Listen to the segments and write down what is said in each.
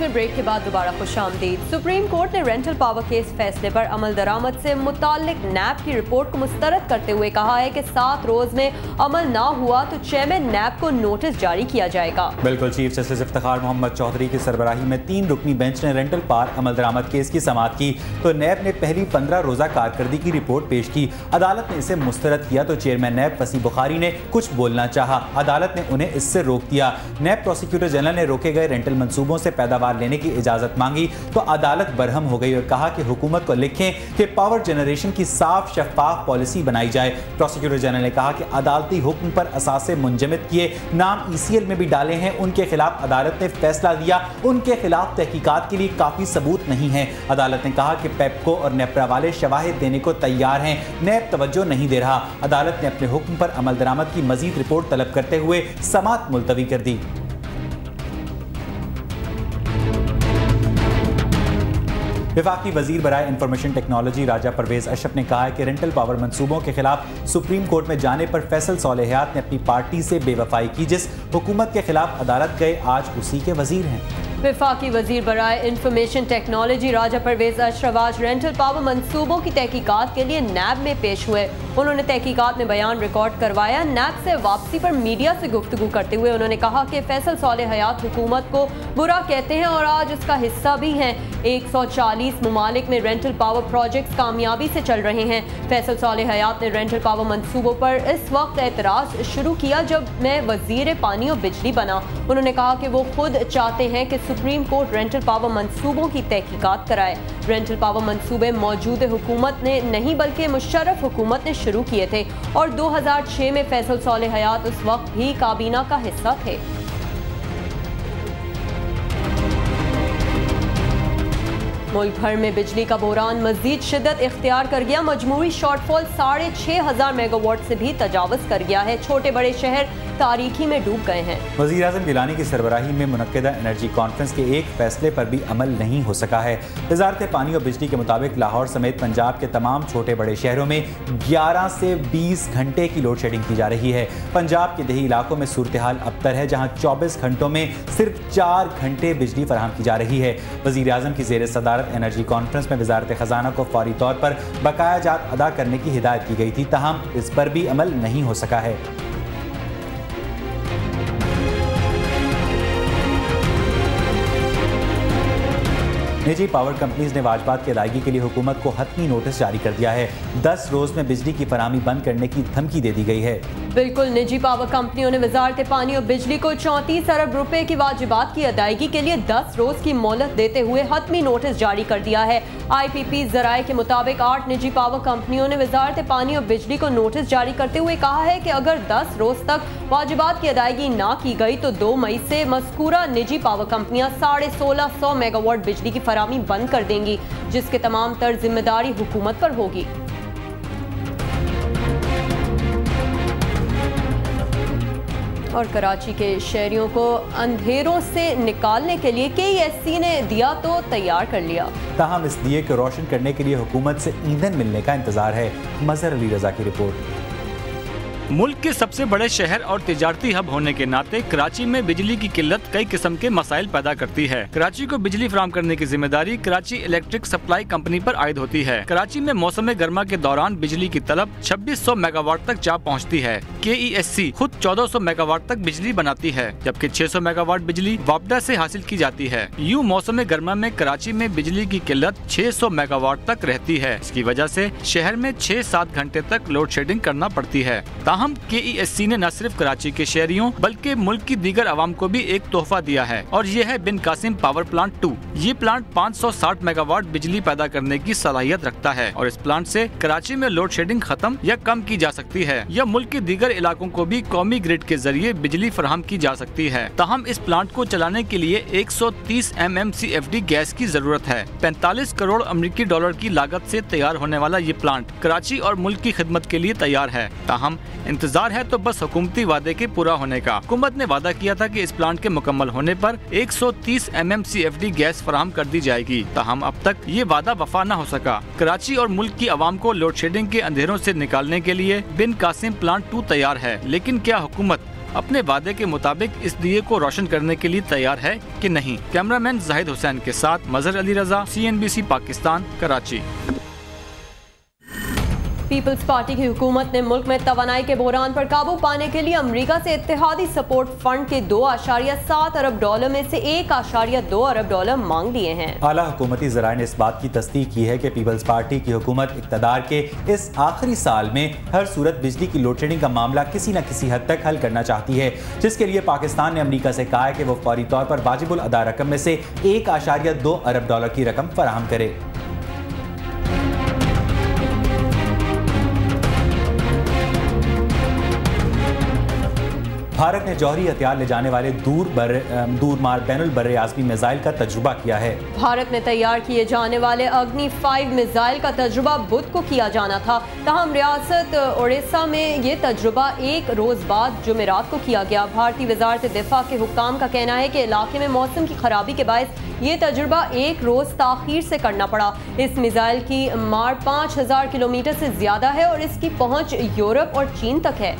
में ब्रेक के बाद दोबारा खुशामदीद। सुप्रीम कोर्ट ने रेंटल पावर केस फैसले पर अमल दरामद से मुताल्लिक नैब की रिपोर्ट को मुस्तरद करते हुए कहा है कि 7 रोज में अमल ना हुआ तो चेयरमैन नैब को नोटिस जारी किया जाएगा। बिल्कुल, चीफ जस्टिस इफ्तिखार मोहम्मद चौधरी की सरबराही में 3 रुकनी बेंच ने रेंटल पावर अमल दरामद केस की समाअत की तो नैब ने पहली 15 रोजा कारकर्दगी की रिपोर्ट पेश की। अदालत ने इसे मुस्तरद किया तो चेयरमैन नैब वसी बुखारी ने कुछ बोलना चाहा। अदालत ने उन्हें इससे रोक दिया। नैब प्रोसिक्यूटर जनरल ने रोके गए रेंटल मंसूबों से पैदावार लेने की इजाजत मांगी तो अदालत बरहम हो गई और कहा कि हुकूमत को लिखें कि पावर जनरेशन की साफ शफाफ पॉलिसी बनाई जाए। प्रोसिक्यूटर जनरल ने कहा कि अदालती हुक्म पर असासे मुंजमद किए नाम ECL में भी डाले हैं, उनके खिलाफ अदालत ने फैसला दिया, उनके खिलाफ तहकीकात के लिए काफी सबूत नहीं है। अदालत ने कहा कि पेप्को और नेप्रा वाले शवाहिद देने को तैयार हैं, नैब तवज्जो नहीं दे रहा। अदालत ने अपने हुक्म पर अमल दरामद की मजीद रिपोर्ट तलब करते हुए समाअत मुलतवी कर दी। वफाकी वजीर बराए इंफॉर्मेशन टेक्नोलॉजी राजा परवेज अशरफ ने कहा है कि रेंटल पावर मंसूबों के खिलाफ सुप्रीम कोर्ट में जाने पर फैसल सालेहियात ने अपनी पार्टी से बेवफाई की। जिस हुकूमत के खिलाफ अदालत गए आज उसी के वजीर हैं। वफाकी वजीर बराए इंफॉर्मेशन टेक्नोलॉजी राजा परवेज अशरफ आज रेंटल पावर मंसूबों की तहकीकात के लिए नैब में पेश हुए। उन्होंने तहकीकात में बयान रिकॉर्ड करवाया। नैब से वापसी पर मीडिया से गुफ्तगू करते हुए उन्होंने कहा कि फैसल सालेहियात हुकूमत को बुरा कहते हैं और आज उसका हिस्सा भी हैं। 140 ममालिक में रेंटल पावर प्रोजेक्ट्स कामयाबी से चल रहे हैं। फैसल सालेहियात ने रेंटल पावर मंसूबों पर इस वक्त एतराज़ शुरू किया जब मैं वजीर पानी और बिजली बना। उन्होंने कहा कि वो खुद चाहते हैं कि सुप्रीम कोर्ट रेंटल पावर मंसूबों की तहकीकात कराए। रेंटल पावर मंसूबे मौजूदा हुकूमत ने नहीं बल्कि मुशर्रफ हुकूमत ने शुरू किए थे और 2006 में फैसल सालेहियात उस वक्त भी काबीना का हिस्सा थे। मुल्क भर में बिजली का बहरान मजीद शिद्दत इख्तियार कर गया। मजमूरी शॉर्टफॉल 6,500 मेगावाट से भी तजावज़ कर गया है। छोटे बड़े शहर तारीकी में डूब गए हैं। वज़ीर आज़म गिलानी की सरबराही में मुनक्किदा एनर्जी कॉन्फ्रेंस के एक फैसले पर भी अमल नहीं हो सका है। वज़ारत पानी और बिजली के मुताबिक लाहौर समेत पंजाब के तमाम छोटे बड़े शहरों में 11 से 20 घंटे की लोड शेडिंग की जा रही है। पंजाब के देही इलाकों में सूरत हाल अबतर है जहाँ 24 घंटों में सिर्फ 4 घंटे बिजली फराहम की जा रही है। वज़ीर आज़म की ज़ेर सदारत एनर्जी कॉन्फ्रेंस में वज़ारत ख़जाना को फौरी तौर पर बकाया जात अदा करने की हिदायत की गई थी, ताहम इस पर भी अमल नहीं हो सका है। निजी पावर कंपनीज ने वाजबात की अदायगी के लिए हुकूमत को हतमी नोटिस जारी कर दिया है। 10 रोज में बिजली की फराहमी बंद करने की धमकी दे दी गई है। बिल्कुल, निजी पावर कंपनियों ने वजारत पानी और बिजली को 34 अरब रुपए की वाजिबात की अदायगी के लिए 10 रोज की मोहलत देते हुए हतमी नोटिस जारी कर दिया है। IPP जराए के मुताबिक 8 निजी पावर कंपनियों ने वजारत पानी और बिजली को नोटिस जारी करते हुए कहा है कि अगर 10 रोज तक वाजिबात की अदायगी ना की गई तो 2 मई से मज़कूरा निजी पावर कंपनियां 1650 मेगावाट बिजली की फराहमी बंद कर देंगी, जिसके तमाम तर जिम्मेदारी हुकूमत पर होगी। और कराची के शहरियों को अंधेरों से निकालने के लिए KESC ने दिया तो तैयार कर लिया, ताहम इस दिए को रोशन करने के लिए हुकूमत से ईंधन मिलने का इंतजार है। मजहर अली रजा की रिपोर्ट। मुल्क के सबसे बड़े शहर और तिजारती हब होने के नाते कराची में बिजली की किल्लत कई किस्म के मसाइल पैदा करती है। कराची को बिजली फराहम करने की जिम्मेदारी कराची इलेक्ट्रिक सप्लाई कंपनी पर आयद होती है। कराची में मौसम गर्मा के दौरान बिजली की तलब 2600 मेगावाट तक जा पहुंचती है। KESC खुद 1400 मेगावाट तक बिजली बनाती है, जबकि 600 मेगावाट बिजली वापडा से हासिल की जाती है। यूँ मौसम गर्मा में कराची में बिजली की किल्लत 600 मेगावाट तक रहती है। इसकी वजह से शहर में 6-7 घंटे तक लोड शेडिंग करना पड़ती है। ताहम KESC ने न सिर्फ कराची के शहरियों बल्कि मुल्क की दीगर आवाम को भी एक तोहफा दिया है और ये है बिन कासिम पावर प्लांट 2। ये प्लांट 560 मेगावाट बिजली पैदा करने की सलाहियत रखता है और इस प्लांट से कराची में लोड शेडिंग खत्म या कम की जा सकती है या मुल्क के दीगर इलाकों को भी कौमी ग्रिड के जरिए बिजली फराहम की जा सकती है। ताहम इस प्लांट को चलाने के लिए 130 MMCFD गैस की जरूरत है। 45 करोड़ अमेरिकी डॉलर की लागत से तैयार होने वाला ये प्लांट कराची और मुल्क की खिदमत के लिए तैयार है। ताहम इंतजार है तो बस हुकूमती वादे के पूरा होने का। हुकूमत ने वादा किया था कि इस प्लांट के मुकम्मल होने पर 130 MMCFD गैस फराहम कर दी जाएगी, ताहम अब तक ये वादा वफा न हो सका। कराची और मुल्क की आवाम को लोड शेडिंग के अंधेरों से निकालने के लिए बिन कासिम प्लांट 2 तैयार है, लेकिन क्या हुकूमत अपने वादे के मुताबिक इस दिए को रोशन करने के लिए तैयार है कि नहीं। कैमरामैन जाहिद हुसैन के साथ Mazhar Ali Raza, CNBC Pakistan, Karachi. Peoples Party की हुकूमत ने मुल्क में तवानाई के बहरान पर काबू पाने के लिए अमरीका से इत्तेहादी सपोर्ट फंड के $2.7 अरब में से $1.2 अरब मांग लिए हैं। आला हुकूमती ज़राए ने इस बात की तस्दीक की है कि पीपल्स पार्टी की हुकूमत इक़्तिदार के इस आखिरी साल में हर सूरत बिजली की लोड शेडिंग का मामला किसी न किसी हद तक हल करना चाहती है, जिसके लिए पाकिस्तान ने अमरीका से कहा है कि वो फौरी तौर पर वाजिबुल अदा रकम में से $1.2 अरब की रकम फराहम करे। भारत ने जौहरी हथियार ले जाने वाले दूरमार बैनुल बर्रे आज़मी मिसाइल का तजुर्बा किया है। भारत में तैयार किए जाने वाले अग्नि 5 मिसाइल का तजुर्बा बुध को किया जाना था, तहम रियासत उड़ीसा में ये तजुर्बा एक रोज बाद जुमेरात को किया गया। भारतीय वजारत दिफा के हुक्काम का कहना है कि इलाके में मौसम की खराबी के बायस ये तजुर्बा एक रोज ताखीर से करना पड़ा। इस मिसाइल की मार 5000 किलोमीटर से ज्यादा है और इसकी पहुंच यूरोप और चीन तक है।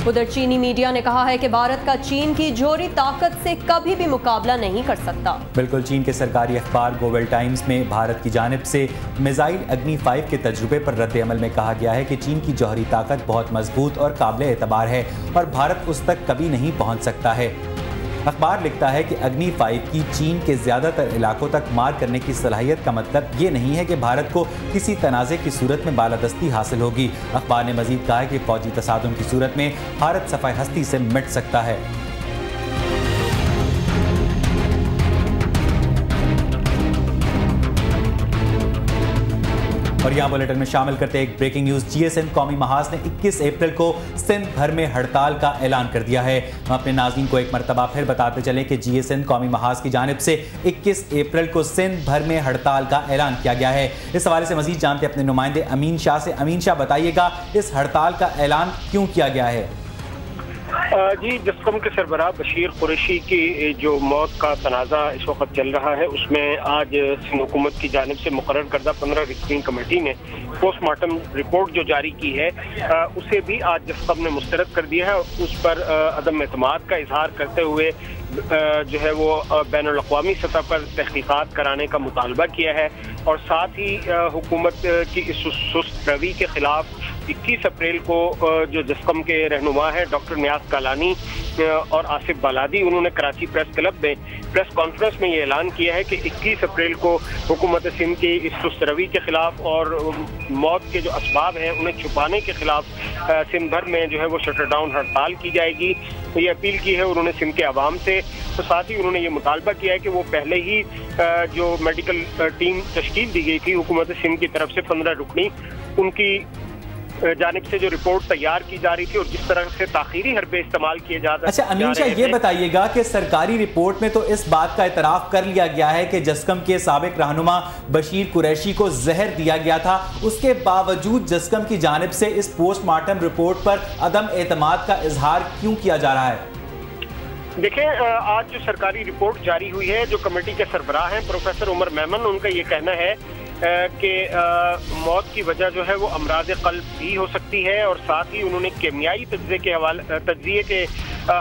उधर चीनी मीडिया ने कहा है कि भारत का चीन की जोहरी ताकत से कभी भी मुकाबला नहीं कर सकता। बिल्कुल, चीन के सरकारी अखबार ग्लोबल टाइम्स में भारत की जानिब से मिसाइल अग्नि 5 के तजुर्बे पर रद्द अमल में कहा गया है कि चीन की जोहरी ताकत बहुत मजबूत और काबिल एतबार है और भारत उस तक कभी नहीं पहुंच सकता है। अखबार लिखता है कि अग्नि 5 की चीन के ज़्यादातर इलाकों तक मार करने की सलाहियत का मतलब ये नहीं है कि भारत को किसी तनाज़े की सूरत में बालादस्ती हासिल होगी। अखबार ने मजीद कहा है कि फौजी तसादुम की सूरत में भारत सफ़ाई हस्ती से मिट सकता है। और यहाँ बुलेटिन में शामिल करते एक ब्रेकिंग न्यूज। GSN कौमी महाज ने 21 अप्रैल को सिंध भर में हड़ताल का ऐलान कर दिया है। हम अपने नाज़रीन को एक मरतबा फिर बताते चलें कि GSN कौमी महाज की जानिब से 21 अप्रैल को सिंध भर में हड़ताल का ऐलान किया गया है। इस हवाले से मजीद जानते अपने नुमाइंदे अमीन शाह से। अमीन शाह, बताइएगा इस हड़ताल का ऐलान क्यों किया गया है? जी, जस्कम के सरबराह बशीर कुरैशी की जो मौत का तनाज़ा इस वक्त चल रहा है, उसमें आज सिंध हुकूमत की जानिब से मुकर्रर करदा 15 रिकनिंग कमेटी ने पोस्टमार्टम रिपोर्ट जो जारी की है उसे भी आज जस्कम ने मुस्तरद कर दिया है। उस पर अदम एतमाद का इजहार करते हुए जो है वो बैनुल अक़वामी सतह पर तहक़ीक़ात कराने का मुतालबा किया है और साथ ही हुकूमत की इस सुस्त रवि के खिलाफ 21 अप्रैल को जो जस्कम के रहनुमा हैं डॉक्टर नियाज कालानी और आसिफ बालादी, उन्होंने कराची प्रेस क्लब में प्रेस कॉन्फ्रेंस में ये ऐलान किया है कि 21 अप्रैल को हुकूमत सिंध की इस सुस्त रवि के खिलाफ और मौत के जो असबाब हैं उन्हें छुपाने के खिलाफ सिंध भर में जो है वो शटर डाउन हड़ताल की जाएगी। ये अपील की है उन्होंने सिंध के अवाम से। तो साथ ही उन्होंने ये मुतालबा किया है कि वो पहले ही जो मेडिकल टीम तश्कील दी गई थी हुकूमत सिंध की तरफ से 15 रुकनी, उनकी जानिब से जो रिपोर्ट तैयार की जा रही थी और जिस तरह से ताखीरी हरबे इस्तेमाल किए जा रहे थे। अच्छा अमीन शाह, ये बताइएगा कि सरकारी रिपोर्ट में तो इस बात का एतराफ़ कर लिया गया है कि जस्कम के साबिक रहनुमा बशीर कुरैशी को जहर दिया गया था, उसके बावजूद जस्कम की जानिब से इस पोस्टमार्टम रिपोर्ट पर अदम एतमाद का इजहार क्यों किया जा रहा है? देखिए, आज जो सरकारी रिपोर्ट जारी हुई है, जो कमेटी के सरबराह हैं प्रोफेसर उमर मेमन, उनका ये कहना है कि मौत की वजह जो है वो अमराज क़ल्ब भी हो सकती है और साथ ही उन्होंने केमियाई तज्ज़िये के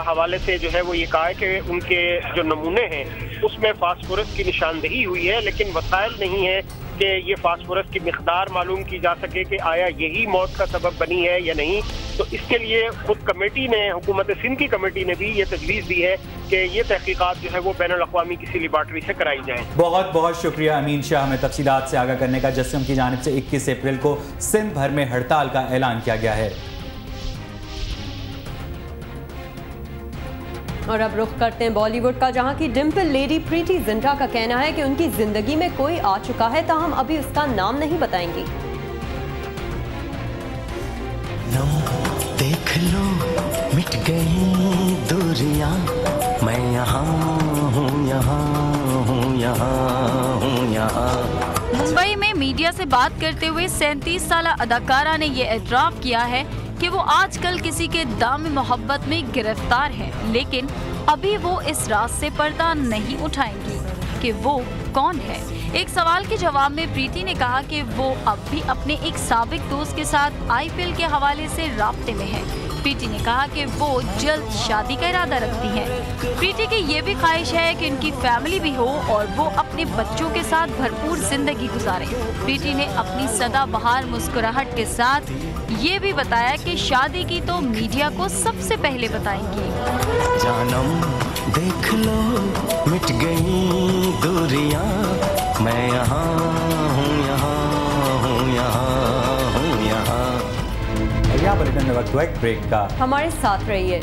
हवाले से जो है वो ये कहा है कि उनके जो नमूने हैं उसमें फास्फोरस की निशानदेही हुई है, लेकिन वसाइल नहीं है कि ये फास्फोरस की मिक़दार मालूम की जा सके कि आया यही मौत का सबब बनी है या नहीं। तो इसके लिए खुद कमेटी ने, हुकूमत सिंध की कमेटी ने भी ये तजवीज़ दी है कि ये तहकीकात जो है वो बैनुल अक़वामी किसी लेबॉर्ट्री से कराई जाए। बहुत बहुत शुक्रिया अमीन शाह, हमें तफसीलात से आगाह करने का। जस्कम की जानिब से 21 अप्रैल को सिंध भर में हड़ताल का ऐलान किया गया है। और अब रुख करते हैं बॉलीवुड का, जहां की डिम्पल लेडी प्रीति जिंटा का कहना है कि उनकी जिंदगी में कोई आ चुका है, ताहम अभी उसका नाम नहीं बताएंगी। देख लो मिट गई दूरियां, मैं यहाँ हूँ, यहाँ हूँ, यहाँ हूँ, यहाँ। मुंबई में मीडिया से बात करते हुए 37 साला अदाकारा ने ये एतराफ़ किया है कि वो आजकल किसी के दाम मोहब्बत में गिरफ्तार है, लेकिन अभी वो इस राज से पर्दा नहीं उठाएंगी कि वो कौन है। एक सवाल के जवाब में प्रीति ने कहा कि वो अब भी अपने एक साबिक दोस्त के साथ IPL के हवाले से राब्ते में है। प्रीति ने कहा कि वो जल्द शादी का इरादा रखती हैं। प्रीति की ये भी ख्वाहिश है कि उनकी फैमिली भी हो और वो अपने बच्चों के साथ भरपूर जिंदगी गुजारें। प्रीति ने अपनी सदाबहार मुस्कुराहट के साथ ये भी बताया कि शादी की तो मीडिया को सबसे पहले बताएंगी। जानम देख लो मिट गई दूरियां, मैं यहाँ हूँ, यहाँ हूँ, यहाँ हूँ, यहाँ। बुलेटिन में वक्त हुआ एक ब्रेक का। हमारे साथ रहिए।